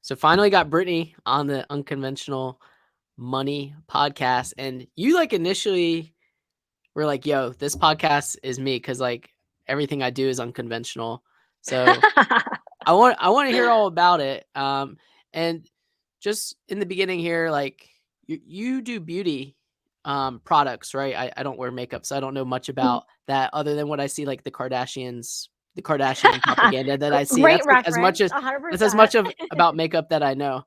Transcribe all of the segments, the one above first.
So finally got Brittany on the Unconventional Money podcast. And you like initially were like, yo, this podcast is me because like everything I do is unconventional. So I want to hear all about it. And just in the beginning here, like you do beauty products, right? I don't wear makeup, so I don't know much about that other than what I see like the Kardashian propaganda that I see. Great That's like as much reference, as that's as 100%. much of about makeup that I know.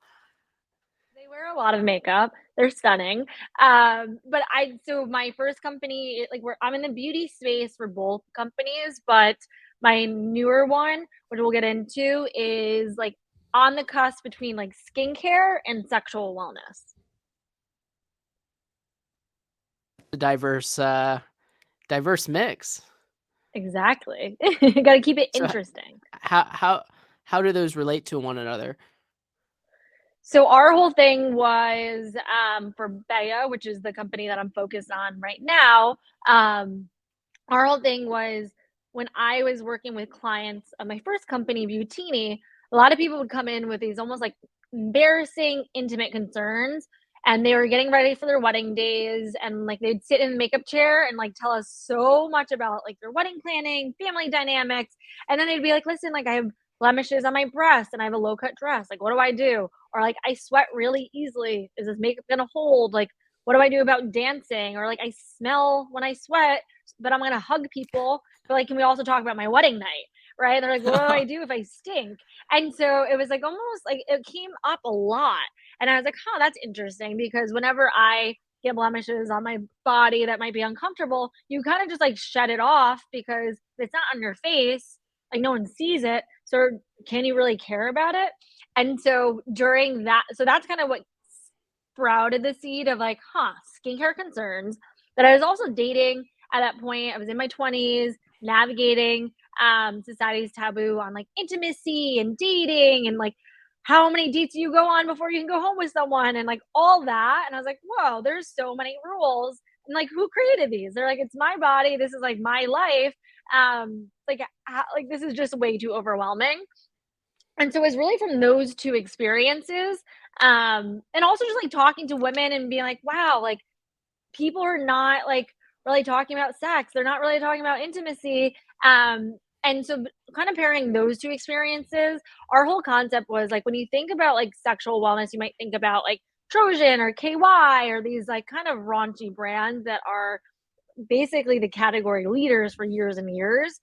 They wear a lot of makeup. They're stunning. But so my first company, like I'm in the beauty space for both companies, but my newer one, which we'll get into, is like on the cusp between like skincare and sexual wellness. A diverse mix. Exactly. You got to keep it So interesting. how do those relate to one another? So our whole thing was for Bea, which is the company that I'm focused on right now. Our whole thing was when I was working with clients of my first company, Beautini, a lot of people would come in with these almost like embarrassing, intimate concerns. And they were getting ready for their wedding days. And like they'd sit in the makeup chair and like tell us so much about like their wedding planning, family dynamics. And then they'd be like, listen, like I have blemishes on my breast and I have a low cut dress. Like, what do I do? Or like, I sweat really easily. Is this makeup going to hold? Like, what do I do about dancing? Or like, I smell when I sweat, but I'm going to hug people. But like, can we also talk about my wedding night? Right. And they're like, what do I do if I stink? And so it was like almost like it came up a lot. And I was like, huh, that's interesting because whenever I get blemishes on my body that might be uncomfortable, you kind of just like shut it off because it's not on your face. Like no one sees it. So can you really care about it? And so during that, so that's kind of what sprouted the seed of like, skincare concerns. That I was also dating at that point. I was in my 20s, navigating society's taboo on like intimacy and dating and like how many dates do you go on before you can go home with someone and like all that. And I was like, whoa, there's so many rules. And like, who created these? They're like, it's my body. This is like my life. Like this is just way too overwhelming. And so it was really from those two experiences. And also just like talking to women and being like, wow, like people are not like really talking about sex. They're not really talking about intimacy. And so kind of pairing those two experiences, our whole concept was like when you think about like sexual wellness, you might think about like Trojan or KY or these like kind of raunchy brands that are basically the category leaders for years and years,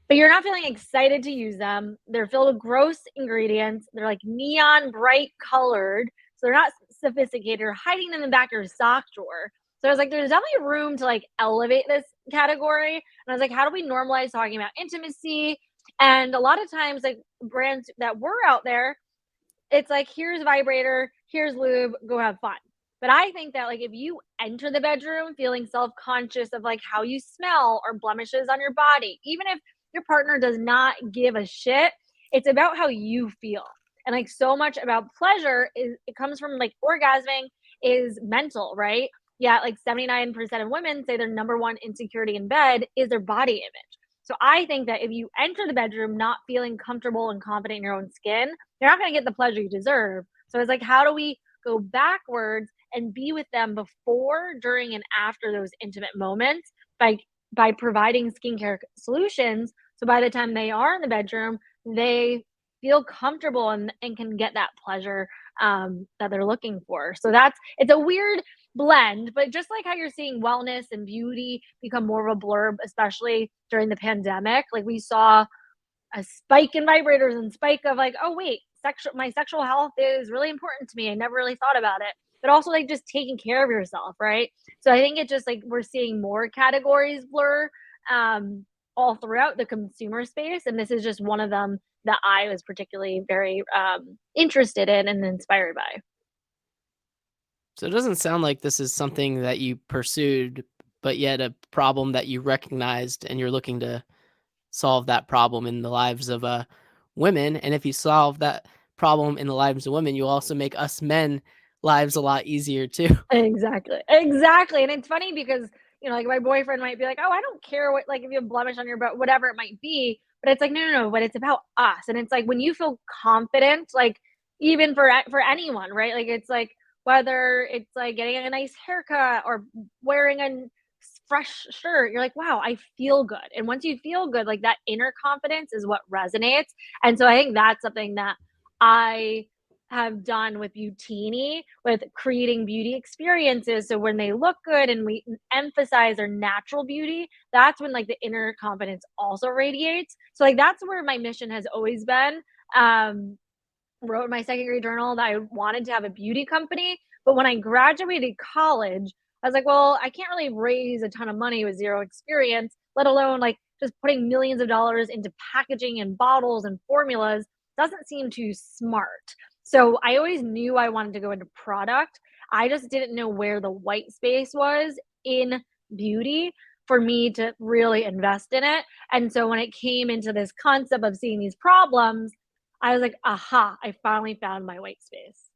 but you're not feeling excited to use them. They're filled with gross ingredients. They're like neon bright colored. So they're not sophisticated or hiding them in the back of your sock drawer. So I was like, there's definitely room to like elevate this category. And I was like, how do we normalize talking about intimacy? And a lot of times, like brands that were out there, it's like, here's vibrator, here's lube, go have fun. But I think that like if you enter the bedroom feeling self-conscious of like how you smell or blemishes on your body, even if your partner does not give a shit, it's about how you feel. And like so much about pleasure is it comes from like orgasming is mental, right? Yeah, like 79% of women say their number one insecurity in bed is their body image. So I think that if you enter the bedroom not feeling comfortable and confident in your own skin, you're not going to get the pleasure you deserve. So it's like, how do we go backwards and be with them before, during, and after those intimate moments by providing skincare solutions. So by the time they are in the bedroom, they feel comfortable and can get that pleasure that they're looking for. So it's a weird blend, but just like how you're seeing wellness and beauty become more of a blurb, especially during the pandemic, like we saw a spike in vibrators and spike of like, oh wait, my sexual health is really important to me. I never really thought about it. But also like just taking care of yourself, right? So I think it's just like we're seeing more categories blur all throughout the consumer space. And this is just one of them that I was particularly very interested in and inspired by. So it doesn't sound like this is something that you pursued, but yet a problem that you recognized and you're looking to solve that problem in the lives of women. And if you solve that problem in the lives of women, you also make us men lives a lot easier too. Exactly. Exactly. And it's funny because, like my boyfriend might be like, oh, I don't care what, like if you have blemish on your butt, whatever it might be. But it's like, no, but it's about us. And it's like when you feel confident, like even for anyone, right? Like it's like whether it's like getting a nice haircut or wearing a fresh shirt, you're like, wow, I feel good. And once you feel good, like that inner confidence is what resonates. And so I think that's something that I have done with Beautini, with creating beauty experiences. So when they look good and we emphasize their natural beauty, that's when like the inner confidence also radiates. So like that's where my mission has always been. Um, Wrote in my second grade journal that I wanted to have a beauty company. But when I graduated college, I was like, well, I can't really raise a ton of money with zero experience, let alone like just putting millions of dollars into packaging and bottles and formulas doesn't seem too smart. So I always knew I wanted to go into product. I just didn't know where the white space was in beauty for me to really invest in it. And so when it came into this concept of seeing these problems, I was like, "Aha, I finally found my white space."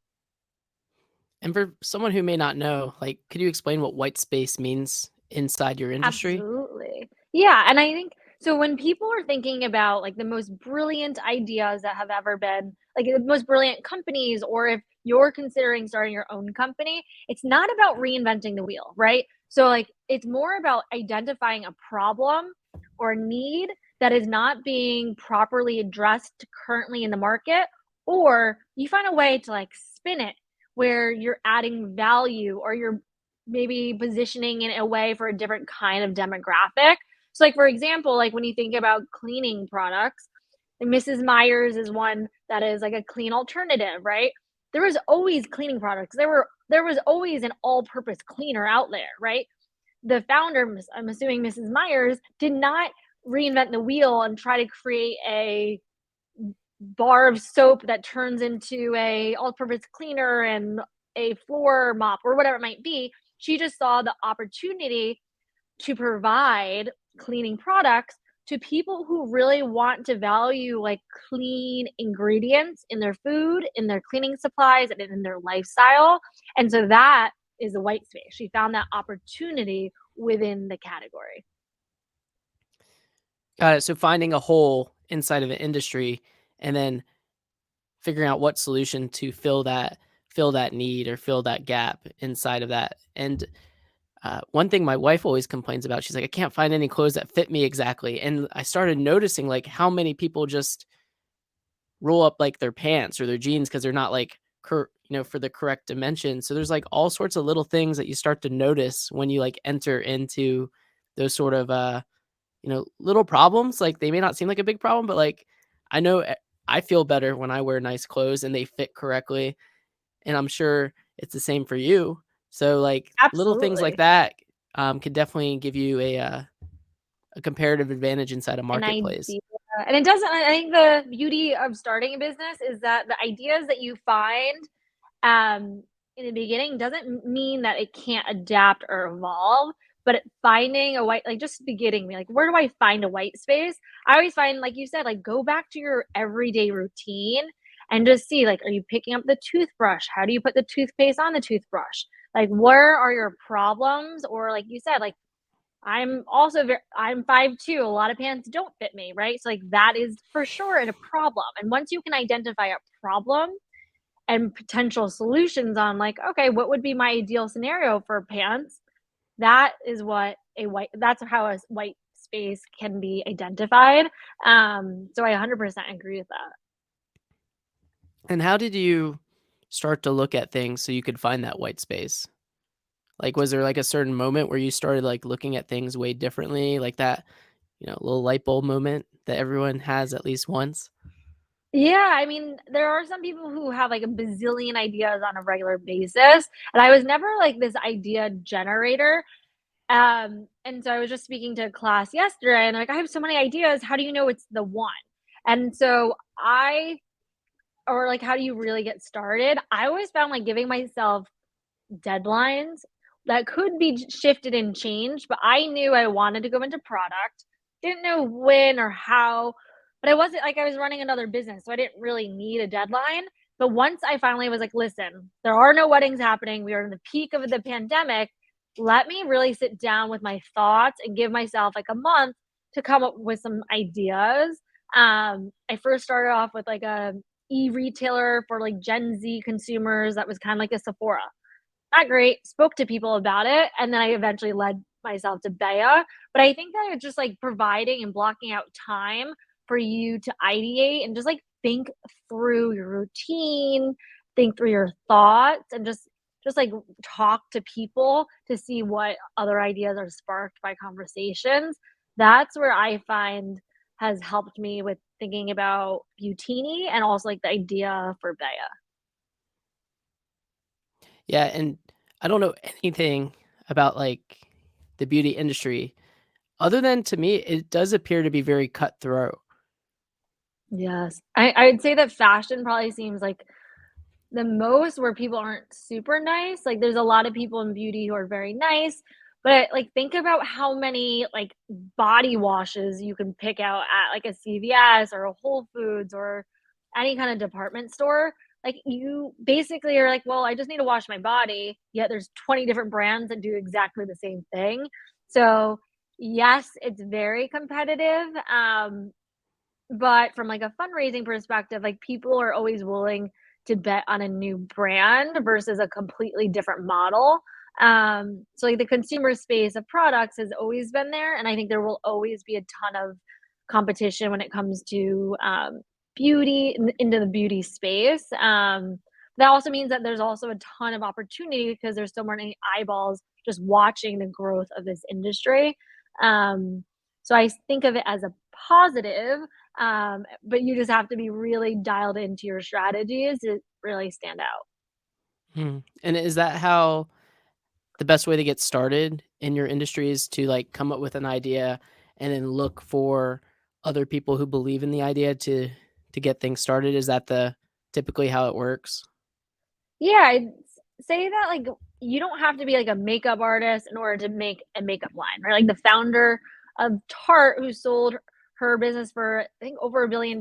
And for someone who may not know, like, could you explain what white space means inside your industry? Absolutely. Yeah, and I think so when people are thinking about, like, the most brilliant ideas that have ever been like, the most brilliant companies, or if you're considering starting your own company, it's not about reinventing the wheel, right? So, like, it's more about identifying a problem or need that is not being properly addressed currently in the market, or you find a way to, like, spin it where you're adding value or you're maybe positioning in a way for a different kind of demographic. So, like, for example, like when you think about cleaning products, like Mrs. Meyer's is one that is like a clean alternative, right? There was always cleaning products. There was always an all-purpose cleaner out there, right? The founder, I'm assuming Mrs. Meyer's, did not reinvent the wheel and try to create a bar of soap that turns into a all-purpose cleaner and a floor mop or whatever it might be. She just saw the opportunity to provide cleaning products to people who really want to value like clean ingredients in their food, in their cleaning supplies, and in their lifestyle. And so that is the white space. She found that opportunity within the category. Got it. So finding a hole inside of an industry and then figuring out what solution to fill that need or fill that gap inside of that. And one thing my wife always complains about, she's like, I can't find any clothes that fit me exactly. And I started noticing like how many people just roll up like their pants or their jeans because they're not like for the correct dimension. So there's like all sorts of little things that you start to notice when you like enter into those sort of little problems. Like they may not seem like a big problem, but like I know I feel better when I wear nice clothes and they fit correctly, and I'm sure it's the same for you. So like little things like Absolutely. that can definitely give you a comparative advantage inside a An marketplace. idea. And it doesn't, I think the beauty of starting a business is that the ideas that you find um, in the beginning doesn't mean that it can't adapt or evolve, but finding a white, like just beginning, like, where do I find a white space? I always find, like you said, like go back to your everyday routine and just see, like, are you picking up the toothbrush? How do you put the toothpaste on the toothbrush? Like, where are your problems? Or, like you said, like, I'm 5'2". A lot of pants don't fit me, right? So like that is for sure a problem. And once you can identify a problem and potential solutions on like, okay, what would be my ideal scenario for pants? That's how a white space can be identified. So I 100% agree with that. And how did you start to look at things so you could find that white space? Like, was there like a certain moment where you started like looking at things way differently, like that, little light bulb moment that everyone has at least once? Yeah, I mean, there are some people who have like a bazillion ideas on a regular basis, and I was never like this idea generator. And so I was just speaking to a class yesterday and like, I have so many ideas. How do you know it's the one? And so or like, how do you really get started? I always found like giving myself deadlines that could be shifted and changed, but I knew I wanted to go into product. Didn't know when or how, but I wasn't like I was running another business, so I didn't really need a deadline. But once I finally was like, listen, there are no weddings happening. We are in the peak of the pandemic. Let me really sit down with my thoughts and give myself like a month to come up with some ideas. I first started off with like e-retailer for like Gen Z consumers that was kind of like a Sephora. Not great. Spoke to people about it, and then I eventually led myself to Bea. But I think that it's just like providing and blocking out time for you to ideate and just like think through your routine, think through your thoughts, and just like talk to people to see what other ideas are sparked by conversations. That's where I find has helped me with thinking about Beautini and also like the idea for Bea. Yeah, and I don't know anything about, like, the beauty industry other than to me, it does appear to be very cutthroat. Yes. I'd say that fashion probably seems like the most where people aren't super nice. Like, there's a lot of people in beauty who are very nice, but, like, think about how many, like, body washes you can pick out at, like, a CVS or a Whole Foods or any kind of department store. Like, you basically are like, "Well, I just need to wash my body," yet there's 20 different brands that do exactly the same thing. So, yes, it's very competitive, but from, like, a fundraising perspective, like, people are always willing to bet on a new brand versus a completely different model. So, like, the consumer space of products has always been there, and I think there will always be a ton of competition when it comes to, beauty into the beauty space. That also means that there's also a ton of opportunity because there's so many eyeballs just watching the growth of this industry. So I think of it as a positive, but you just have to be really dialed into your strategies to really stand out. Hmm, and is that how the best way to get started in your industry is to, like, come up with an idea and then look for other people who believe in the idea to get things started? Is that the typically how it works? Yeah, say that, like, you don't have to be, like, a makeup artist in order to make a makeup line, right? Like, the founder of Tarte, who sold her business for, I think, over $1 billion,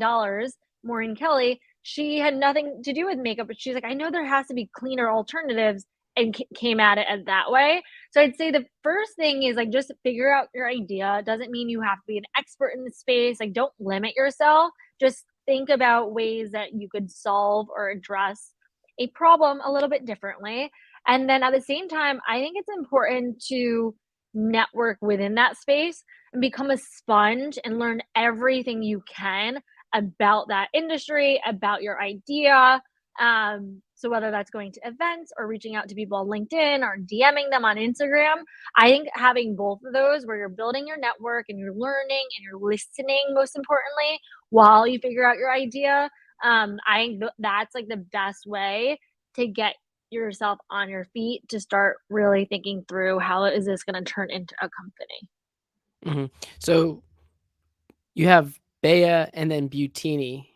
Maureen Kelly, she had nothing to do with makeup, but she's like, "I know there has to be cleaner alternatives," and came at it as that way. So I'd say the first thing is, like, just figure out your idea. It doesn't mean you have to be an expert in the space, like, don't limit yourself. Just think about ways that you could solve or address a problem a little bit differently. And then at the same time, I think it's important to network within that space and become a sponge and learn everything you can about that industry, about your idea. So whether that's going to events or reaching out to people on LinkedIn or DMing them on Instagram, I think having both of those where you're building your network and you're learning and you're listening, most importantly, while you figure out your idea, I think that's like the best way to get yourself on your feet to start really thinking through how is this going to turn into a company. Mhm. So, you have Bea and then Beautini.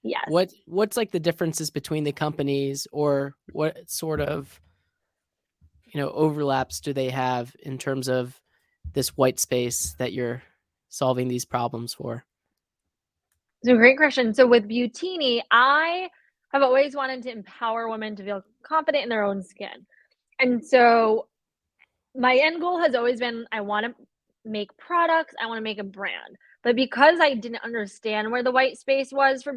Yes. What's, like, the differences between the companies, or what sort of, overlaps do they have in terms of this white space that you're solving these problems for? So great question. So with Beautini, I have always wanted to empower women to feel confident in their own skin. And so my end goal has always been I want to make products, I want to make a brand. But because I didn't understand where the white space was for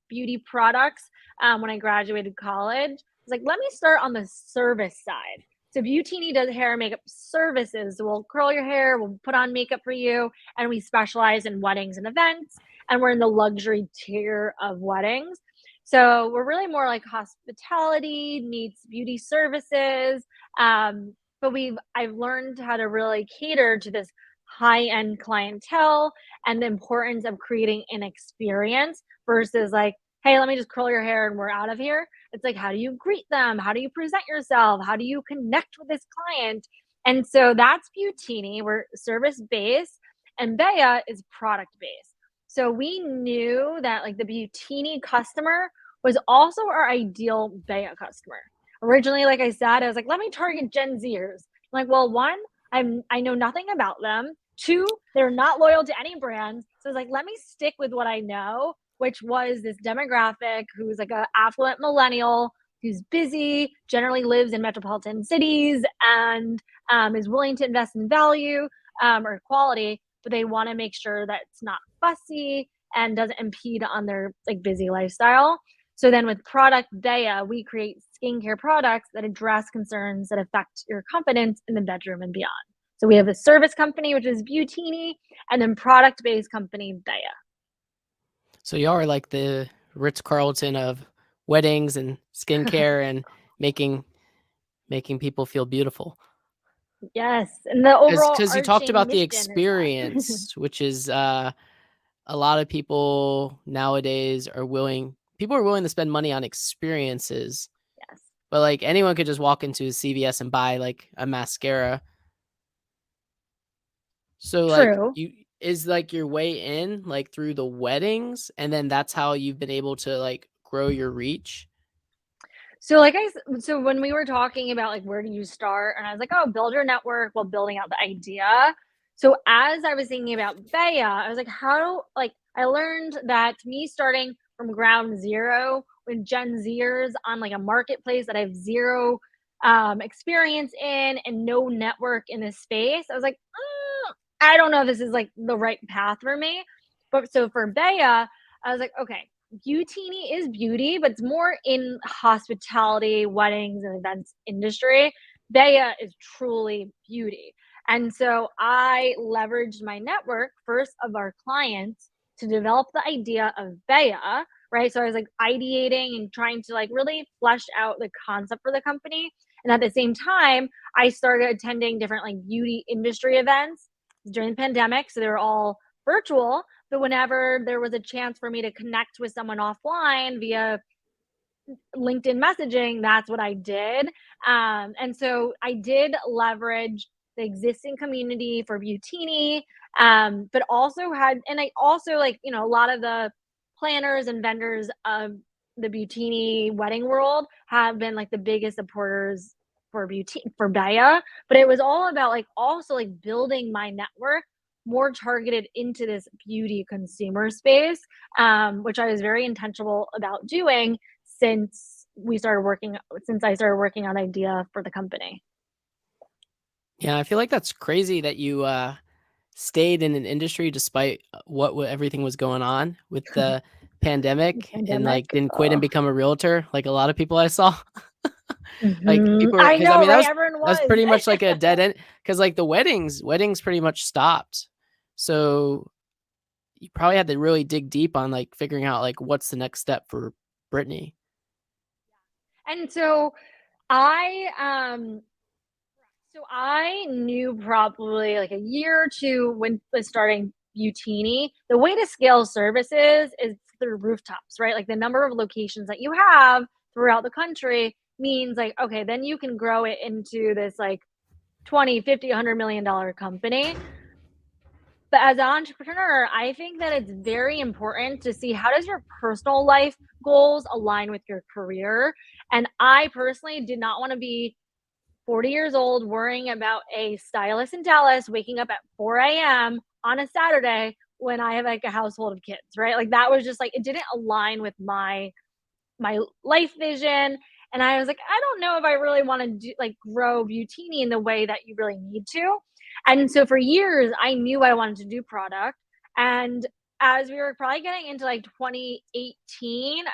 beauty products when I graduated college, I was like, let me start on the service side. So Beautini does hair and makeup services. So we'll curl your hair, we'll put on makeup for you, and we specialize in weddings and events, and we're in the luxury tier of weddings. So we're really more like hospitality meets beauty services. Um, but I've learned how to really cater to this high-end clientele and the importance of creating an experience versus like, hey, let me just curl your hair and we're out of here. It's like, how do you greet them? How do you present yourself? How do you connect with this client? And so that's Beautini. We're service based, and Bea is product based. So we knew that like the Beautini customer was also our ideal Bea customer. Originally, like I said, I was like, let me target Gen Zers. I'm like, well, one, I know nothing about them. Two, they're not loyal to any brands. So I was like, let me stick with what I know, which was this demographic who's like a affluent millennial who's busy, generally lives in metropolitan cities, and is willing to invest in value or quality, but they want to make sure that it's not fussy and doesn't impede on their like busy lifestyle. So then with product Bea, we create skincare products that address concerns that affect your confidence in the bedroom and beyond. So we have a service company, which is Beautini, and then product-based company Bea. So y'all are like the Ritz-Carlton of weddings and skincare and making making people feel beautiful. Yes, and the overall Because you talked arching about the mission is that. experience, which is, a lot of people nowadays are willing to spend money on experiences, Yes. but, like, anyone could just walk into CVS and buy, like, a mascara. So, like, True. you is, like, your way in, like, through the weddings, and then that's how you've been able to, like, grow your reach? So so when we were talking about like where do you start, and I was like, oh, build your network while building out the idea. So as I was thinking about Bea, I was like, like I learned that me starting from ground zero with Gen Zers on like a marketplace that I have zero experience in and no network in this space, I was like, I don't know if this is like the right path for me. But so for Bea, I was like, okay, Beautini is beauty, but it's more in hospitality, weddings, and events industry. Bea is truly beauty. And so I leveraged my network first of our clients to develop the idea of Bea, right? So I was like ideating and trying to like really flesh out the concept for the company. And at the same time, I started attending different like beauty industry events during the pandemic. So they were all virtual, but whenever there was a chance for me to connect with someone offline via LinkedIn messaging, that's what I did. And so I did leverage the existing community for Beautini, but also and I also like, a lot of the planners and vendors of the Beautini wedding world have been like the biggest supporters for for Bea, but it was all about like also like building my network more targeted into this beauty consumer space, which I was very intentional about doing since I started working on idea for the company. Yeah, I feel like that's crazy that you, stayed in an industry despite what everything was going on with the pandemic and, Pandemic. like, didn't quit and Oh. become a realtor like a lot of people I saw. Like, people were I because I know, mean, right? Everyone that's was. pretty much like a dead end. Because like, the weddings pretty much stopped. So, you probably had to really dig deep on, like, figuring out, like, what's the next step for Brittany. And I um I knew probably like a year or two when was starting Beautini. The way to scale services is through rooftops, right? Like the number of locations that you have throughout the country means like, okay, then you can grow it into this like 20, 50, $100 million company. But as an entrepreneur, I think that it's very important to see how does your personal life goals align with your career. And I personally did not want to be 40 years old worrying about a stylist in Dallas waking up at 4 a.m. on a Saturday when I have like a household of kids, right? Like that was just like it didn't align with my life vision. And I was like, I don't know if I really want to do like grow Beautini in the way that you really need to. And so for years, I knew I wanted to do product. And as we were probably getting into like 2018,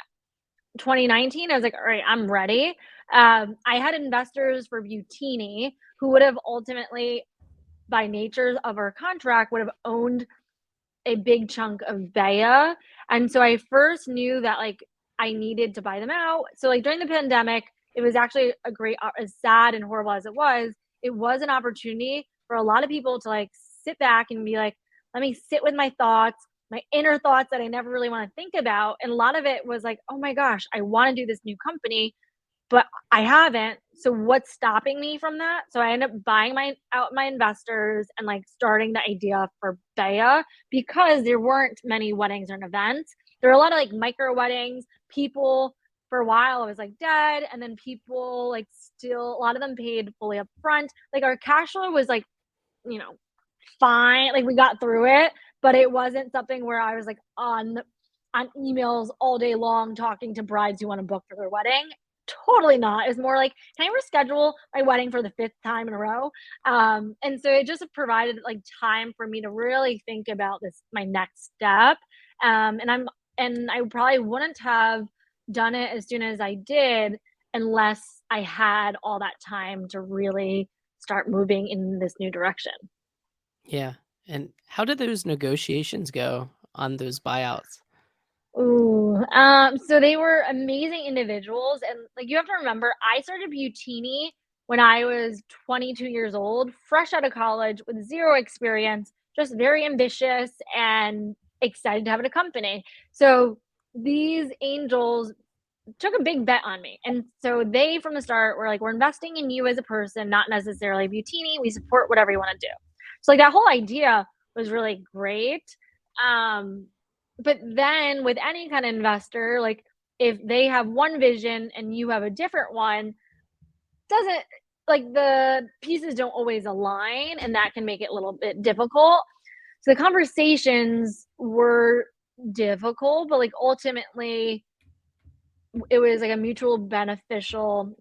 2019, I was like, all right, I'm ready. I had investors for Beautini who would have ultimately, by nature of our contract, would have owned a big chunk of Bea. And so I first knew that like I needed to buy them out. So like during the pandemic, it was actually a great, as sad and horrible as it was an opportunity for a lot of people to like sit back and be like, let me sit with my thoughts, my inner thoughts that I never really want to think about. And a lot of it was like, oh my gosh, I want to do this new company, but I haven't. So what's stopping me from that? So I ended up buying my investors and like starting the idea for Bea because there weren't many weddings or events. There were a lot of like micro weddings. People for a while I was like dead, and then people like still a lot of them paid fully up front. Like our cash flow was like, you know, fine. Like we got through it, but it wasn't something where I was like on emails all day long talking to brides who want to book for their wedding. Totally not. It's more like, can I reschedule my wedding for the fifth time in a row? And so it just provided like time for me to really think about this, my next step. And I probably wouldn't have done it as soon as I did unless I had all that time to really start moving in this new direction. Yeah. And how did those negotiations go on those buyouts? Ooh, so they were amazing individuals, and, like, you have to remember, I started Beautini when I was 22 years old, fresh out of college with 0 experience, just very ambitious and excited to have a company. So these angels took a big bet on me, and so they, from the start, were like, "We're investing in you as a person, not necessarily Beautini. We support whatever you wanna do." So, like, that whole idea was really great, um, but then with any kind of investor, like, if they have one vision and you have a different one, doesn't like, the pieces don't always align, and that can make it a little bit difficult. So the conversations were difficult, but, like, ultimately, it was like a mutually beneficial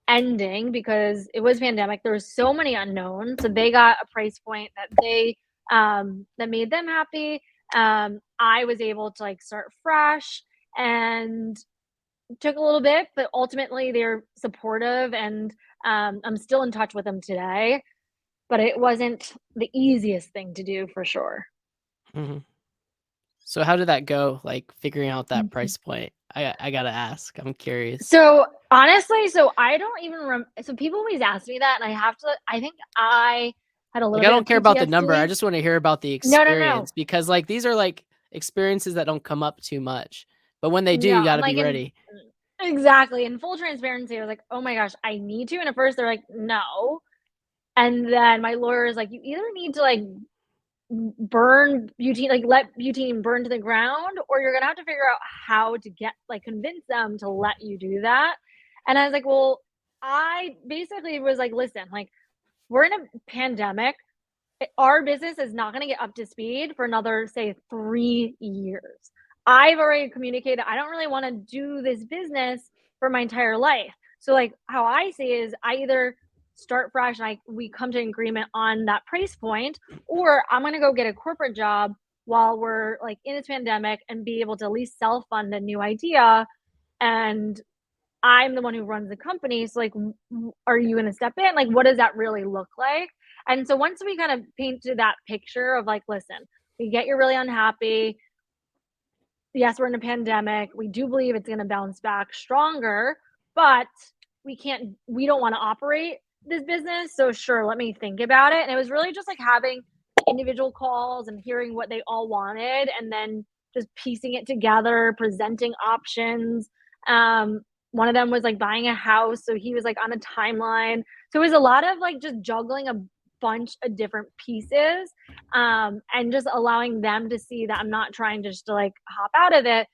ending because it was pandemic. There was so many unknowns. So they got a price point that that made them happy. I was able to like start fresh and took a little bit, but ultimately they're supportive and I'm still in touch with them today. But it wasn't the easiest thing to do for sure. Mhm. So how did that go, like, figuring out that price point? I gotta ask, I'm curious. So, honestly, so I don't even so people always ask me that, and I think I had a Like, little I bit don't of care about the number, I PTSD. just wanna hear about the No, no, no. experience because, like, these are, like, experiences that don't come up too much, but when they do, No, you I'm gotta be like in ready. exactly, in full transparency, I was like, "Oh my gosh, I need to," and at first they're like, "No," and then my lawyer is like, "You either need to, like, burn butane like, let butane burn to the ground, or you're gonna have to figure out how to get like, convince them to let you do that," and I was like, "Well," I basically was like, "Listen, like, we're in a pandemic. Our business is not going to get up to speed for another, say, 3 years. I've already communicated I don't really want to do this business for my entire life. So, like, how I see is I either start fresh and we come to an agreement on that price point, or I'm going to go get a corporate job while we're like in this pandemic and be able to at least self fund a new idea. And I'm the one who runs the company. So, like, are you going to step in? Like, what does that really look like? And so, once we kind of painted that picture of like, listen, we get you're really unhappy. Yes, we're in a pandemic. We do believe it's going to bounce back stronger, but we don't want to operate this business. So, sure, let me think about it. And it was really just like having individual calls and hearing what they all wanted and then just piecing it together, presenting options. Um, One of them was like buying a house. So he was like on a timeline. So it was a lot of like just juggling a bunch of different pieces and just allowing them to see that I'm not trying just to like hop out of it.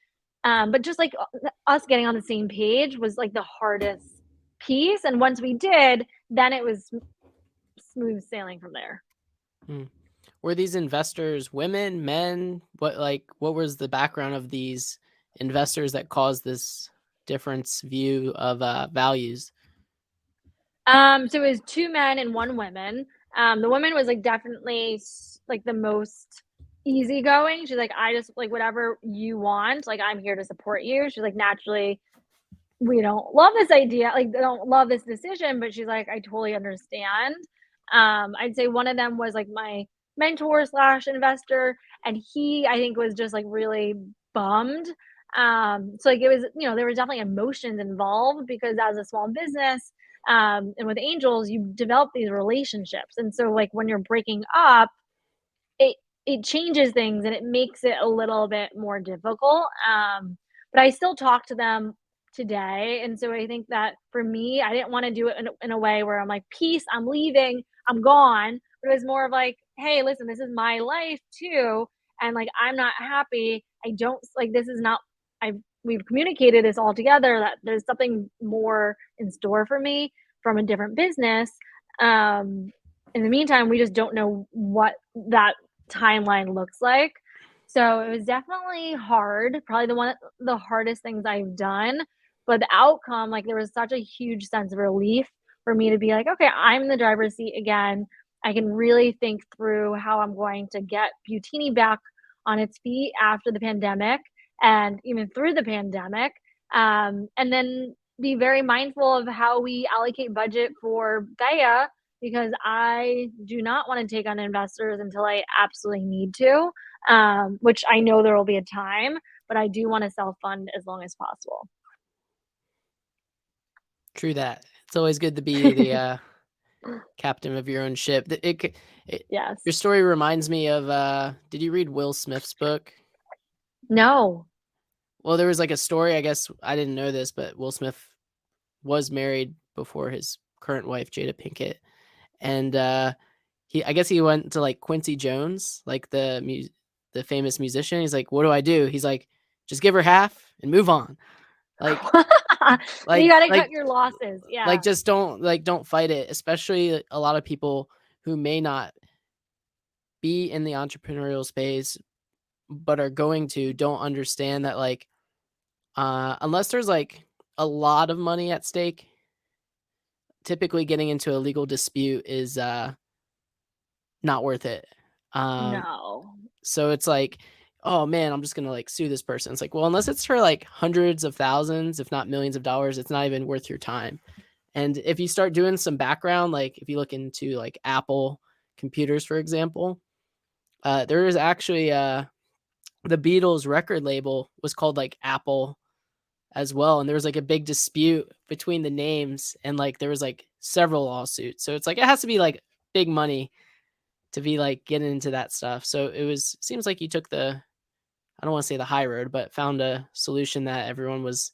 But just like us getting on the same page was like the hardest piece. And once we did, then it was smooth sailing from there. Mm. Were these investors women, men? What was the background of these investors that caused this difference view of, values? So it was 2 men and 1 woman. The woman was, like, definitely like, the most easygoing. She's like, "I just like, whatever you want, like, I'm here to support you." She's like, "Naturally, we don't love this idea, like, they don't love this decision," but she's like, "I totally understand." I'd say one of them was, like, my mentor/investor, and he, I think, was just, like, really bummed. So, like, it was there were definitely emotions involved because as a small business, and with angels, you develop these relationships, and so, like, when you're breaking up, it it changes things and it makes it a little bit more difficult, but I still talk to them today, and so I think that for me, I didn't wanna do it in a way where I'm like, "Peace, I'm leaving, I'm gone," but it was more of like, "Hey, listen, this is my life too, and, like, I'm not happy. I don't like, this is not I've we've communicated this all together that there's something more in store for me from a different business, um, in the meantime, we just don't know what that timeline looks like. So it was definitely hard, probably the hardest things I've done, but the outcome, like, there was such a huge sense of relief for me to be like, "Okay, I'm in the driver's seat again. I can really think through how I'm going to get Butini back on its feet after the pandemic and even through the pandemic. And then be very mindful of how we allocate budget for Gaia, because I do not want to take on investors until I absolutely need to, which I know there will be a time, but I do want to self fund as long as possible. True that. It's always good to be the captain of your own ship. It Yes. your story reminds me of did you read Will Smith's book? No. Well, there was like a story, I guess I didn't know this, but Will Smith was married before his current wife, Jada Pinkett. And I guess he went to like Quincy Jones, like the famous musician. He's like, "What do I do?" He's like, "Just give her half and move on." Like You like got to cut like your losses. Yeah. just don't fight it, especially a lot of people who may not be in the entrepreneurial space but are going to don't understand that like unless there's like a lot of money at stake, typically getting into a legal dispute is not worth it. Um No. so it's like, oh man, I'm just gonna like sue this person. It's like, well, unless it's for like hundreds of thousands, if not millions of dollars, it's not even worth your time. And if you start doing some background, like if you look into like Apple computers, for example, there is actually the Beatles record label was called like Apple as well, and there was like a big dispute between the names, and like there was like several lawsuits. So it's like it has to be like big money to be like getting into that stuff. So seems like you took the, I don't want to say the high road, but found a solution that everyone was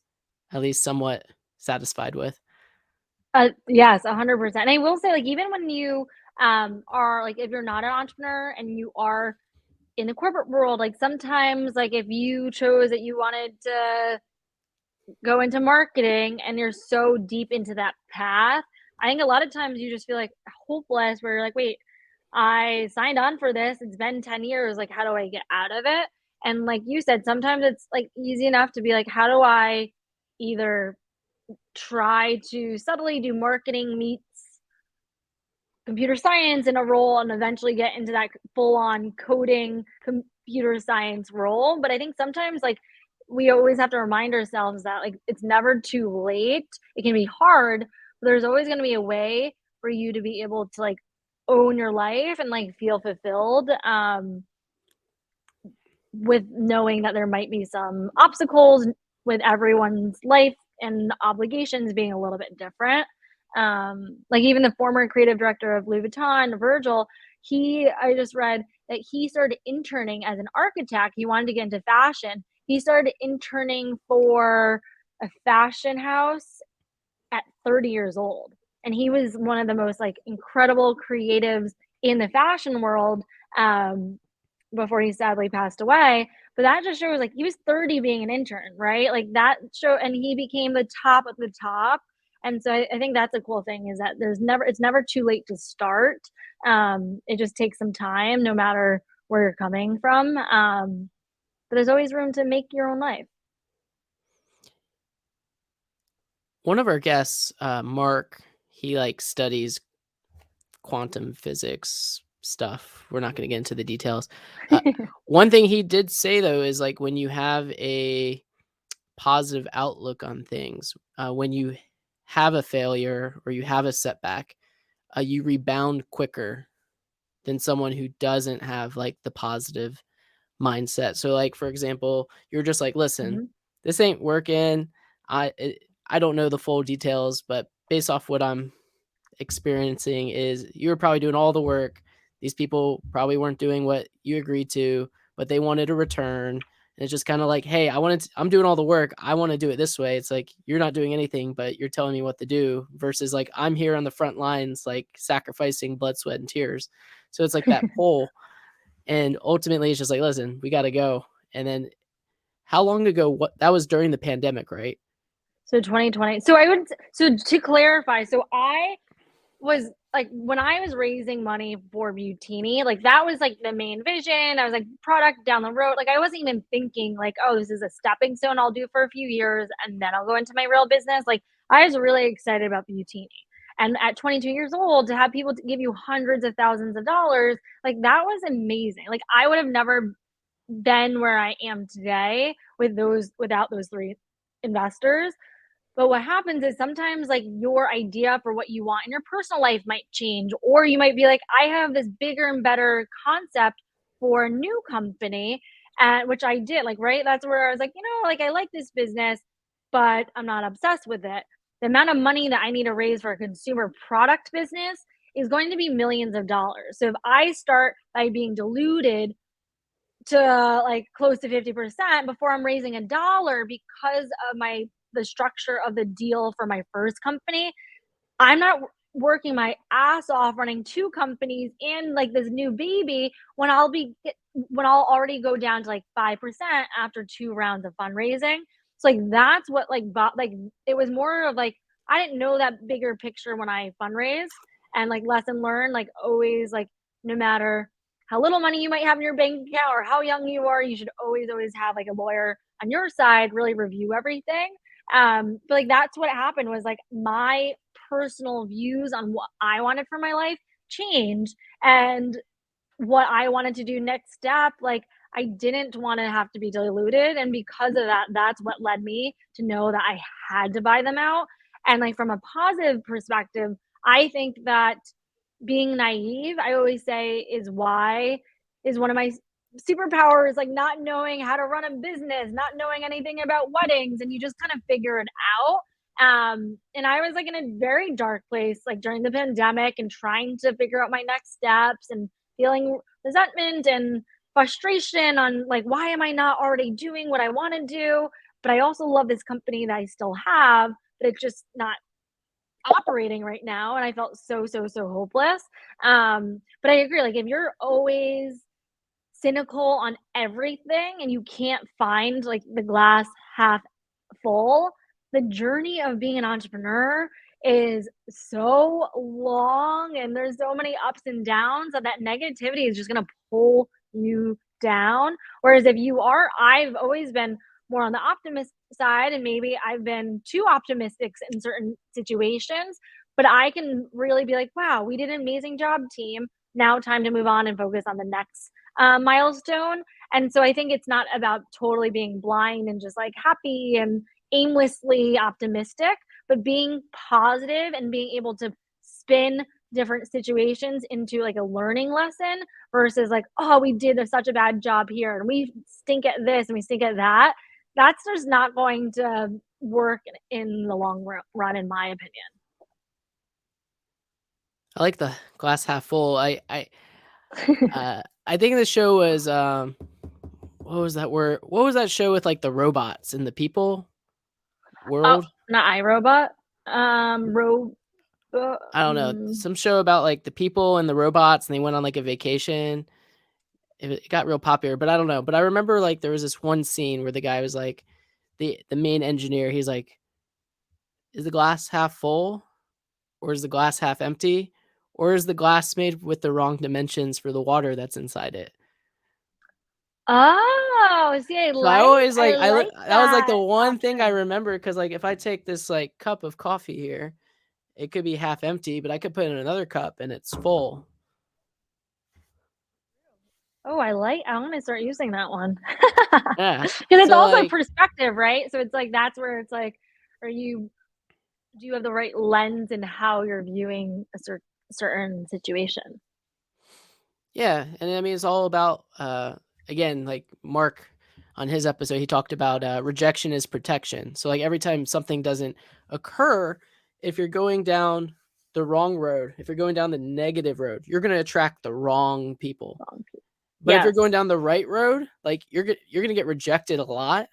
at least somewhat satisfied with. Yes, 100%. And I will say, like, even when you are like, if you're not an entrepreneur and you are in the corporate world, like sometimes, like if you chose that you wanted to go into marketing and you're so deep into that path, I think a lot of times you just feel like hopeless, where you're like, wait, I signed on for this. It's been 10 years. Like, how do I get out of it? And like you said, sometimes it's like easy enough to be like, how do I either try to subtly do marketing meets computer science in a role and eventually get into that full on coding computer science role. But I think sometimes like we always have to remind ourselves that like it's never too late. It can be hard, but there's always going to be a way for you to be able to like own your life and like feel fulfilled, with knowing that there might be some obstacles with everyone's life and obligations being a little bit different. Like even the former creative director of Louis Vuitton, Virgil, I just read that he started interning as an architect. He wanted to get into fashion. He started interning for a fashion house at 30 years old. And he was one of the most like incredible creatives in the fashion world, before he sadly passed away. But that just shows like he was 30 being an intern, right? Like that show, and he became the top of the top. And so I think that's a cool thing, is that it's never too late to start. It just takes some time, no matter where you're coming from. But there's always room to make your own life. One of our guests, Mark, he like studies quantum physics stuff. We're not going to get into the details. One thing he did say though is like when you have a positive outlook on things, when you have a failure or you have a setback, you rebound quicker than someone who doesn't have like the positive mindset. So like for example, you're just like, listen, Mhm. this ain't working. I don't know the full details, but based off what I'm experiencing is you were probably doing all the work. These people probably weren't doing what you agreed to, but they wanted a return. And it's just kind of like, hey, I'm doing all the work. I want to do it this way. It's like you're not doing anything, but you're telling me what to do versus like I'm here on the front lines, like sacrificing blood, sweat, and tears. So it's like that pull. And ultimately it's just like, listen, we got to go. And then how long ago? What that was during the pandemic, right? So 2020. So to clarify, so I was like, when I was raising money for Beautini, like that was like the main vision. I was like, product down the road. Like I wasn't even thinking like, oh, this is a stepping stone I'll do for a few years and then I'll go into my real business. Like I was really excited about Beautini. And at 22 years old, to have people to give you hundreds of thousands of dollars, like that was amazing. Like I would have never been where I am today without those three investors. But what happens is sometimes like your idea for what you want in your personal life might change, or you might be like, I have this bigger and better concept for a new company, and which I did, like, right? That's where I was like, like I like this business, but I'm not obsessed with it. The amount of money that I need to raise for a consumer product business is going to be millions of dollars. So if I start by being diluted to like close to 50% before I'm raising a dollar because of the structure of the deal for my first company, I'm not working my ass off running two companies and like this new baby when I'll already go down to like 5% after two rounds of fundraising. So like that's what like it was more of like I didn't know that bigger picture when I fundraised, and like lesson learned, like always, like no matter how little money you might have in your bank account or how young you are, you should always have like a lawyer on your side, really review everything. But like that's what happened was like my personal views on what I wanted for my life changed, and what I wanted to do next step, like I didn't want to have to be diluted. And because of that, that's what led me to know that I had to buy them out. And like from a positive perspective, I think that being naive, I always say, is one of my superpowers, like not knowing how to run a business, not knowing anything about weddings, and you just kind of figure it out. And I was like in a very dark place, like during the pandemic, and trying to figure out my next steps and feeling resentment and frustration on like, why am I not already doing what I want to do? But I also love this company that I still have, but it's just not operating right now, and I felt so hopeless. But I agree, like if you're always cynical on everything and you can't find like the glass half full, the journey of being an entrepreneur is so long, and there's so many ups and downs that negativity is just going to pull you down. Whereas if you are, I've always been more on the optimist side, and maybe I've been too optimistic in certain situations, but I can really be like, wow, we did an amazing job, team. Now time to move on and focus on the next milestone. And so I think it's not about totally being blind and just like happy and aimlessly optimistic, but being positive and being able to spin different situations into like a learning lesson versus like, oh, we did such a bad job here and we stink at this and we stink at that. That's just not going to work in the long run, in my opinion. I like the glass half full. I think the show was what was that word? What was that show with like the robots and the people Oh, world? not iRobot. Ro. I don't know. Some show about like the people and the robots, and they went on like a vacation. It got real popular, but I don't know. But I remember like there was this one scene where the guy was like the main engineer. He's like, "Is the glass half full, or is the glass half empty, or is the glass made with the wrong dimensions for the water that's inside it?" Oh, see, So I always I like like that was like the that one thing I option. remember because like if I take this like cup of coffee here, it could be half empty, but I could put in another cup and it's full. Oh, I'm gonna start using that one. Yeah. Because it's So also like perspective, right? So it's like that's where it's like, are you do you have the right lens in how you're viewing a certain situation? yeah, and I mean it's all about again like Mark on his episode he talked about rejection is protection. So like every time something doesn't occur, if you're going down the wrong road, if you're going down the negative road, you're going to attract the wrong people. But if you're Yes. going down the right road, like you're gonna get rejected a lot,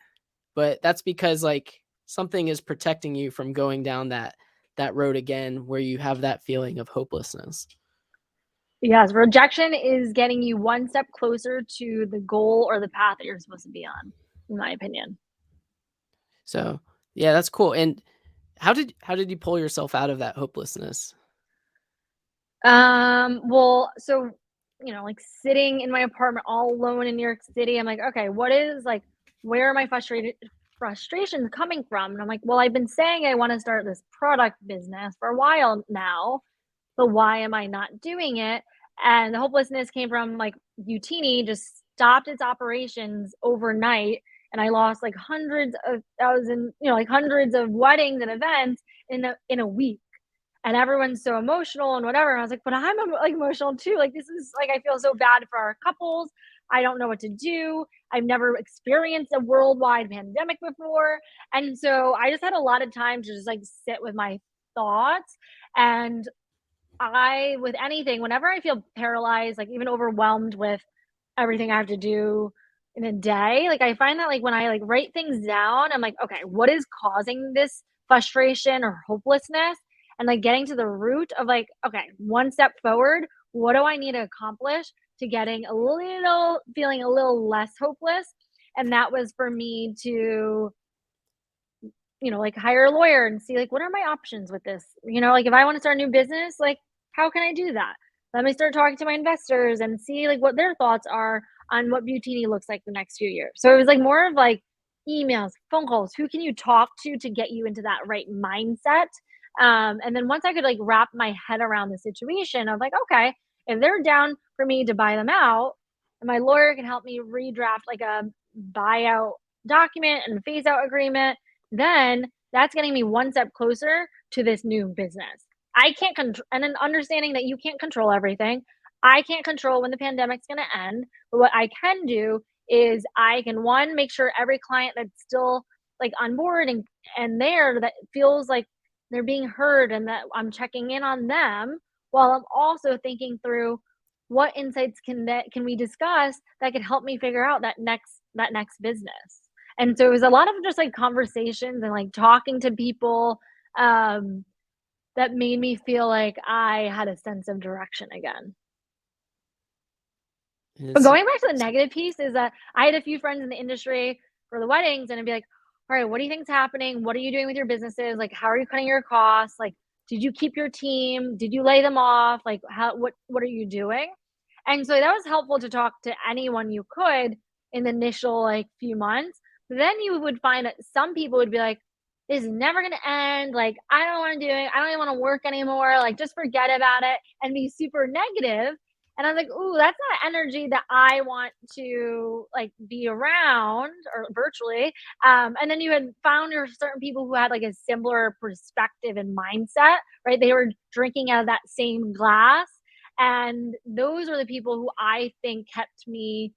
but that's because like something is protecting you from going down that road again where you have that feeling of hopelessness. Yes, rejection is getting you one step closer to the goal or the path that you're supposed to be on, in my opinion. So yeah, that's cool. And how did you pull yourself out of that hopelessness? Well, so, like sitting in my apartment all alone in New York City, I'm like, okay, where are my frustrations coming from? And I'm like, well, I've been saying I want to start this product business for a while now, but why am I not doing it? And the hopelessness came from like Beautini just stopped its operations overnight, and I lost like hundreds of thousands, like hundreds of weddings and events in a week. And everyone's so emotional and whatever. And I was like, but I'm like emotional too. Like, this is like, I feel so bad for our couples. I don't know what to do. I've never experienced a worldwide pandemic before. And so I just had a lot of time to just like sit with my thoughts. And with anything, whenever I feel paralyzed, like even overwhelmed with everything I have to do in a day, like I find that like when I like write things down, I'm like, okay, what is causing this frustration or hopelessness? And like getting to the root of like, okay, one step forward, what do I need to accomplish to feeling a little less hopeless? And that was for me to like hire a lawyer and see like what are my options with this? Like if I want to start a new business, like how can I do that? Let me start talking to my investors and see like what their thoughts are on what Beautini looks like the next few years. So it was like more of like emails, phone calls, who can you talk to get you into that right mindset? And then once I could like wrap my head around the situation of like, okay, if they're down for me to buy them out, and my lawyer can help me redraft like a buyout document and a phase out agreement, then that's getting me one step closer to this new business. I can't control, and then understanding that you can't control everything. I can't control when the pandemic's going to end, but what I can do is I can one make sure every client that's still like on board and there that feels like they're being heard and that I'm checking in on them while I'm also thinking through what insights can we discuss that could help me figure out that next business. And so it was a lot of just like conversations and like talking to people um, that made me feel like I had a sense of direction again. But It's going back to the negative piece is that I had a few friends in the industry for the weddings, and I'd be like, all right, what do you think's happening? What are you doing with your businesses? Like, how are you cutting your costs? Like, did you keep your team? Did you lay them off? Like, what are you doing? And so that was helpful to talk to anyone you could in the initial like few months. But then you would find that some people would be like, this is never gonna end. Like, I don't want to do it. I don't even want to work anymore. Like, just forget about it and be super negative. And I was like, ooh, that's not energy that I want to like be around or virtually. And then you had found your certain people who had like a similar perspective and mindset, right? They were drinking out of that same glass. And those are the people who I think kept me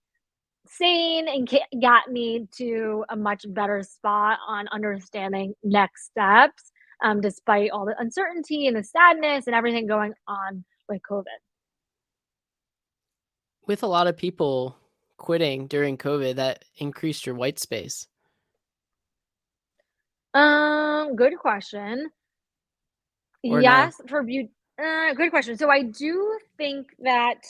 sane and got me to a much better spot on understanding next steps, despite all the uncertainty and the sadness and everything going on with COVID. with a lot of people quitting during COVID that increased your white space. Good question. Or no? Yes, good question. So I do think that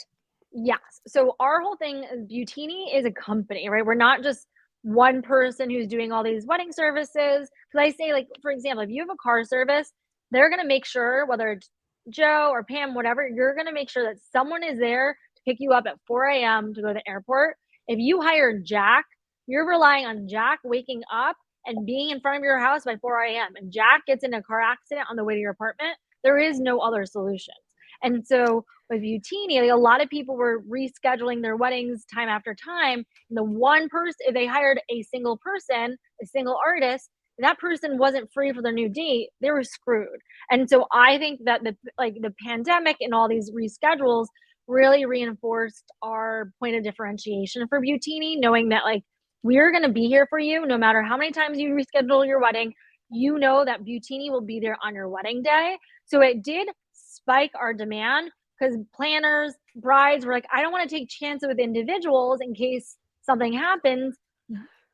yes. So our whole thing is Beautini is a company, right? We're not just one person who's doing all these wedding services. Because I say, like, for example, if you have a car service, they're gonna make sure whether it's Joe or Pam, whatever, you're gonna make sure that someone is there to pick you up at 4 a.m. to go to the airport. If you hire Jack, you're relying on Jack waking up and being in front of your house by 4 a.m. and Jack gets in a car accident on the way to your apartment, there is no other solutions. And so with Utini, like a lot of people were rescheduling their weddings time after time. And the one person, if they hired a single person, a single artist, that person wasn't free for their new date, they were screwed. And so I think that the pandemic and all these reschedules really reinforced our point of differentiation for Beautini, knowing that like we're going to be here for you no matter how many times you reschedule your wedding. You know that Beautini will be there on your wedding day. So it did spike our demand because planners, brides were like, I don't want to take chances with individuals in case something happens.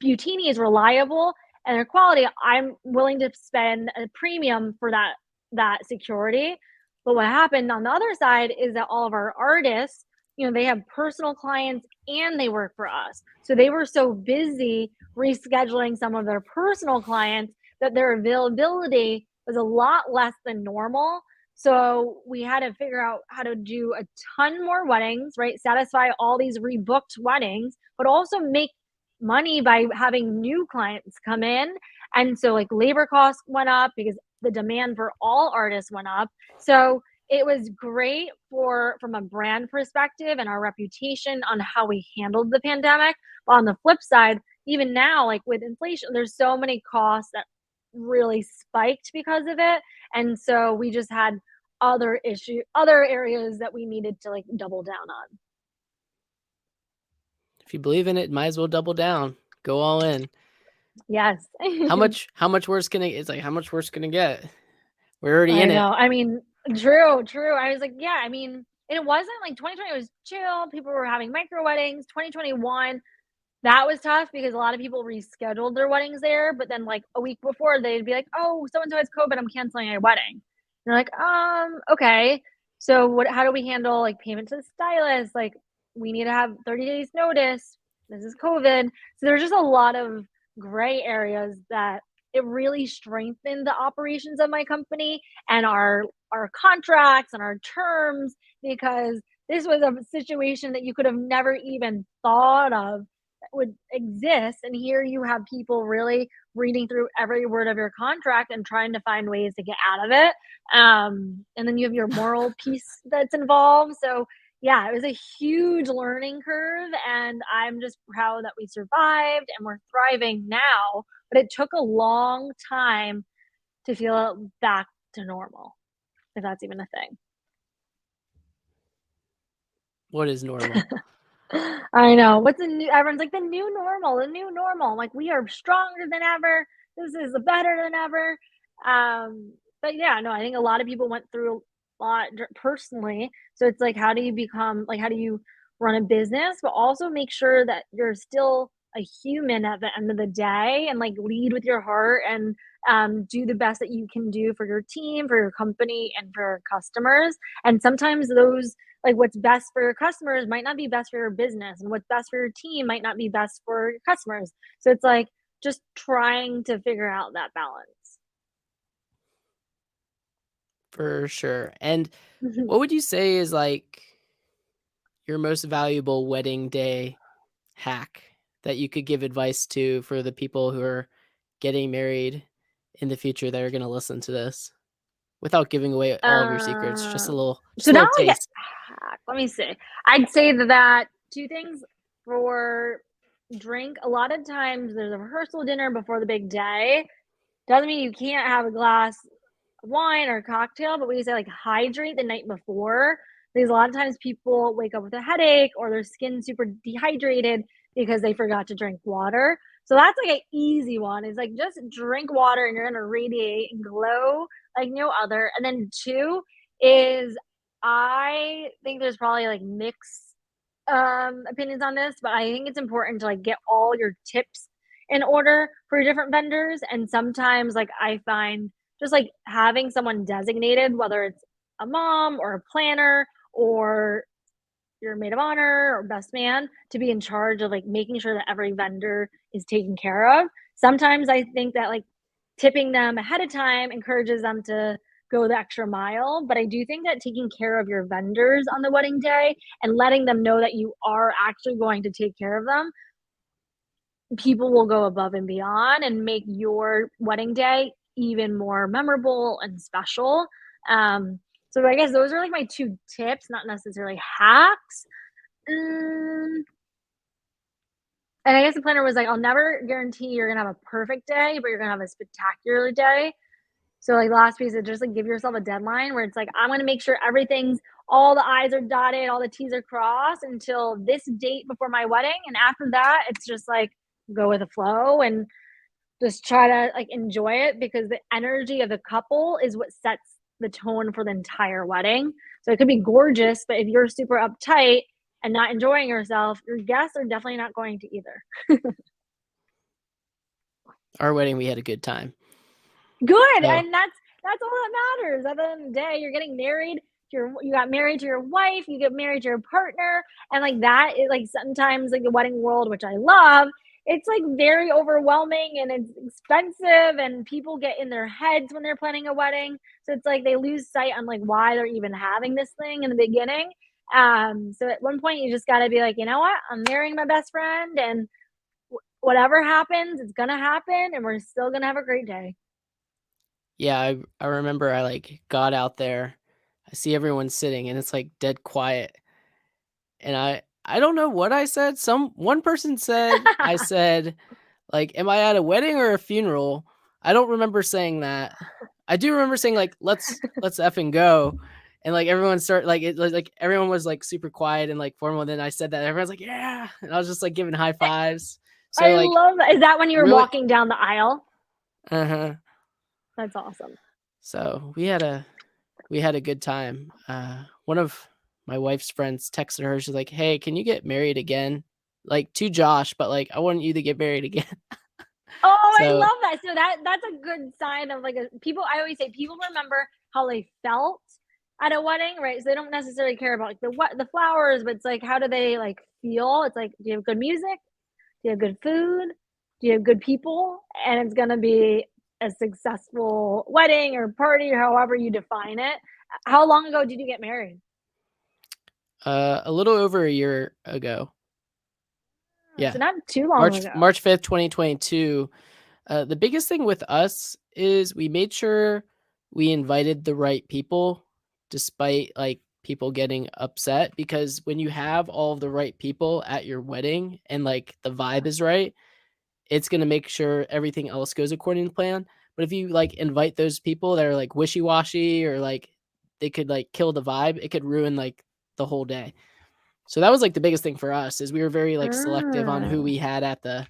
Beautini is reliable and their quality. I'm willing to spend a premium for that security. But what happened on the other side is that all of our artists, they have personal clients and they work for us. So they were so busy rescheduling some of their personal clients that their availability was a lot less than normal. So we had to figure out how to do a ton more weddings, right? Satisfy all these rebooked weddings, but also make money by having new clients come in. And so like labor costs went up because the demand for all artists went up. So it was great from a brand perspective and our reputation on how we handled the pandemic. But on the flip side, even now, like with inflation, there's so many costs that really spiked because of it. And so we just had other areas that we needed to like double down on. If you believe in it, might as well double down. Go all in. Yes. How much worse can it it's like how much worse can it get? We're already I in it. know. I mean, true. I was like, yeah, I mean, and it wasn't like 2020 was chill. People were having micro weddings. 2021, that was tough because a lot of people rescheduled their weddings there, but then like a week before they'd be like, "Oh, so and so has COVID, I'm canceling my wedding." And you're like, okay. So how do we handle like payment to the stylist? Like we need to have 30 days notice. This is COVID. So there's just a lot of gray areas that it really strengthened the operations of my company and our contracts and our terms, because this was a situation that you could have never even thought of would exist. And here you have people really reading through every word of your contract and trying to find ways to get out of it. And then you have your moral piece that's involved. So yeah, it was a huge learning curve, and I'm just proud that we survived and we're thriving now. But it took a long time to feel back to normal, if that's even a thing. What is normal? I know. What's a new everyone's like, "The new normal, the new normal." I'm like, "We are stronger than ever. This is better than ever." But yeah, no, I think a lot of people went through a lot personally. So it's like, how do you become like, how do you run a business, but also make sure that you're still a human at the end of the day and like lead with your heart and do the best that you can do for your team, for your company, and for your customers. And sometimes those like what's best for your customers might not be best for your business, and what's best for your team might not be best for your customers. So it's like just trying to figure out that balance. For sure. And what would you say is like your most valuable wedding day hack that you could give advice to for the people who are getting married in the future that are going to listen to this without giving away all of your secrets? Just So a not little like a taste. hack. Let me see. I'd say that two things for drink. A lot of times there's a rehearsal dinner before the big day. Doesn't mean you can't have a glass wine or cocktail, but we say like hydrate the night before, because a lot of times people wake up with a headache or their skin's super dehydrated because they forgot to drink water. So that's like an easy one. It's like just drink water and you're gonna radiate and glow like no other. And then two is I think there's probably like mixed opinions on this, but I think it's important to like get all your tips in order for your different vendors. And sometimes like I find just like having someone designated, whether it's a mom or a planner or your maid of honor or best man, to be in charge of like making sure that every vendor is taken care of. Sometimes I think that like tipping them ahead of time encourages them to go the extra mile. But I do think that taking care of your vendors on the wedding day and letting them know that you are actually going to take care of them, people will go above and beyond and make your wedding day even more memorable and special. So I guess those are like my two tips, not necessarily hacks. Mm, and I guess the planner was like, I'll never guarantee you're gonna have a perfect day, but you're gonna have a spectacular day. So like the last piece is just like give yourself a deadline where it's like, I'm gonna make sure everything's all the I's are dotted, all the T's are crossed until this date before my wedding. And after that, it's just like go with the flow and just try to like enjoy it, because the energy of the couple is what sets the tone for the entire wedding. So it could be gorgeous, but if you're super uptight and not enjoying yourself, your guests are definitely not going to either. Our wedding, we had a good time. Good, So and that's all that matters. At the end of the day, you're getting married. You got married to your wife. You get married to your partner, and like that is like sometimes like the wedding world, which I love. It's like very overwhelming and it's expensive, and people get in their heads when they're planning a wedding. So it's like they lose sight on like why they're even having this thing in the beginning. So at one point you just got to be like, you know what? I'm marrying my best friend, and whatever happens, it's gonna happen, and we're still gonna have a great day. yeah, I remember I like got out there. I see everyone sitting and it's like dead quiet. And I don't know what I said. One person said, I said, like, "Am I at a wedding or a funeral?" I don't remember saying that. I do remember saying, like, "Let's effing go." And, like, everyone started like, it was like everyone was, like, super quiet and, like, formal, and then I said that, everyone's like, "Yeah." And I was just, like, giving high fives. So, I like, love that. Is that when you were really. walking down the aisle? Uh-huh. That's awesome. So, we had a good time. One of my wife's friends texted her, she's like, "Hey, can you get married again?" Like, to Josh, but, like, "I want you to get married again." Oh, I So, love that. So that's a good sign of like a people I always say people remember how they felt at a wedding, right? So they don't necessarily care about like the flowers, but it's like how do they like feel? It's like do you have good music? Do you have good food? Do you have good people? And it's gonna be a successful wedding or party or however you define it. How long ago did you get married? a little over a year ago. So Yeah. not too long March ago. March 5th, 2022. The biggest thing with us is we made sure we invited the right people despite, like, people getting upset, because when you have all of the right people at your wedding and, like, the vibe is right, it's gonna make sure everything else goes according to plan. But if you, like, invite those people that are, like, wishy-washy, or, like, they could, like, kill the vibe, it could ruin, like, the whole day. So that was, like, the biggest thing for us, is we were very, like, selective on who Mm. we had at the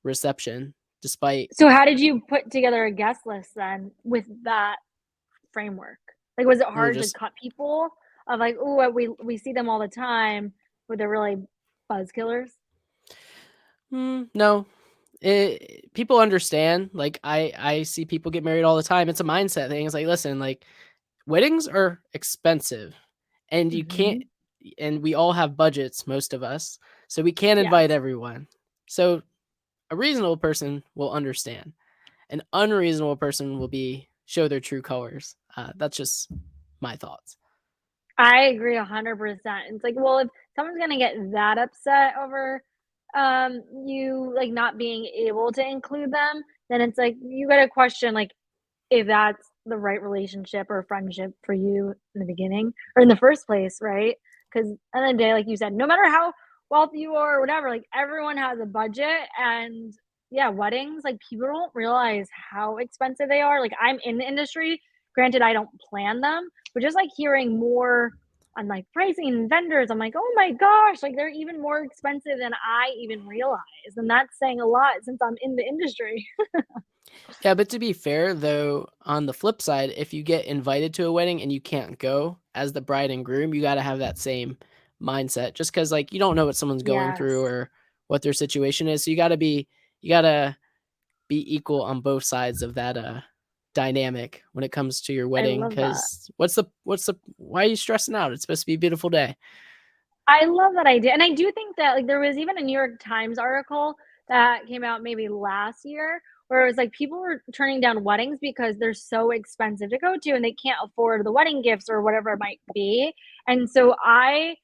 reception, despite So how did you put together a guest list then with that framework? Like, was it we were hard to just. cut people of like, "Ooh, we see them all the time," but they're really buzz killers? No. People understand, like, I see people get married all the time, it's a mindset thing, it's like, listen, like, weddings are expensive, and you can't, Mhm. and we all have budgets, most of us, so we can't invite Yes. everyone. So, a reasonable person will understand. An unreasonable person will be show their true colors. That's just my thoughts. I agree 100%. It's like, well, if someone's gonna get that upset over, you, like, not being able to include them, then it's like, you gotta question, like, if that's the right relationship or friendship for you in the beginning or in the first place, right? Because at the end of the day, like you said, no matter how wealthy you are or whatever, like everyone has a budget. And yeah, weddings, like people don't realize how expensive they are. Like I'm in the industry, granted, I don't plan them, but just like hearing more on like pricing and vendors, I'm like, oh my gosh, like they're even more expensive than I even realized. And that's saying a lot since I'm in the industry. Yeah, but to be fair though, on the flip side, if you get invited to a wedding and you can't go as the bride and groom, you gotta have that same mindset, just because, like, you don't know what someone's going through Yes. or what their situation is. So you gotta be equal on both sides of that dynamic when it comes to your I wedding. love that. Because what's the why are you stressing out? It's supposed to be a beautiful day. I love that idea, and I do think that, like, there was even a New York Times article that came out maybe last year where it was like people were turning down weddings because they're so expensive to go to and they can't afford the wedding gifts or whatever it might be, and so I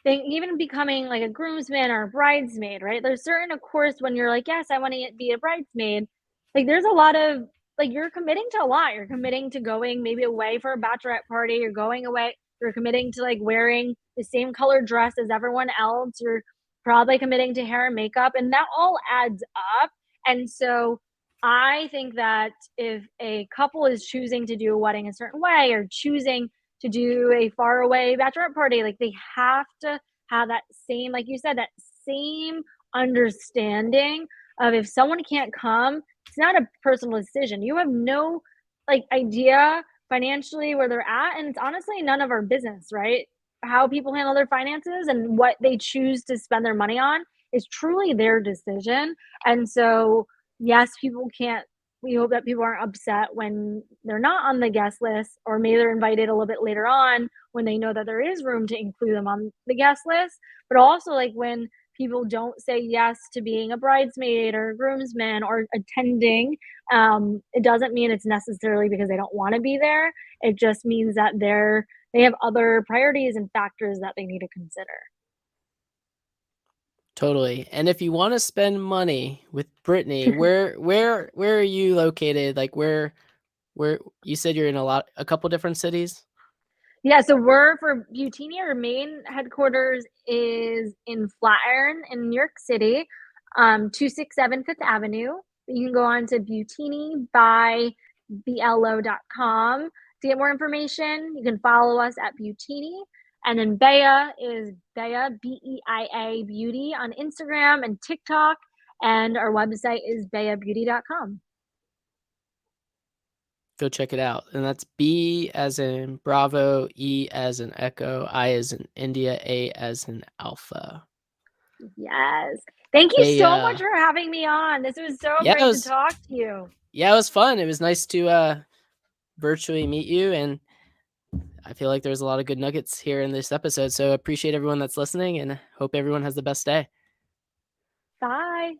think even becoming like a groomsman or a bridesmaid, right? There's certain, of course, when you're like, yes, I want to be a bridesmaid. Like, there's a lot of like you're committing to a lot. You're committing to going maybe away for a bachelorette party. You're going away. You're committing to like wearing the same color dress as everyone else. You're probably committing to hair and makeup, and that all adds up. And so, I think that if a couple is choosing to do a wedding a certain way or choosing to do a far away bachelorette party. Like they have to have that same, like you said, that same understanding of if someone can't come, it's not a personal decision. You have no like idea financially where they're at. And it's honestly none of our business, right? How people handle their finances and what they choose to spend their money on is truly their decision. And so, yes, people can't we hope that people aren't upset when they're not on the guest list, or maybe they're invited a little bit later on when they know that there is room to include them on the guest list. But also, like when people don't say yes to being a bridesmaid or a groomsman or attending, it doesn't mean it's necessarily because they don't want to be there. It just means that they have other priorities and factors that they need to consider. Totally. And if you want to spend money with Brittany, where are you located? Like, where you said you're in a couple different cities? Yeah, so we're for Beautini, our main headquarters is in Flatiron in New York City, 267 Fifth Avenue. You can go on to beautinibyBLO.com to get more information. You can follow us at Beautini. And then Bea is Bea, Beia Beauty on Instagram and TikTok. And our website is beabeauty.com. Go check it out. And that's B as in Bravo, E as in Echo, I as in India, A as in Alpha. Yes. Thank you Hey, so much for having me on. This was so yeah, great to talk to you. it was fun. It was nice to virtually meet you, and I feel like there's a lot of good nuggets here in this episode. So appreciate everyone that's listening, and hope everyone has the best day. Bye.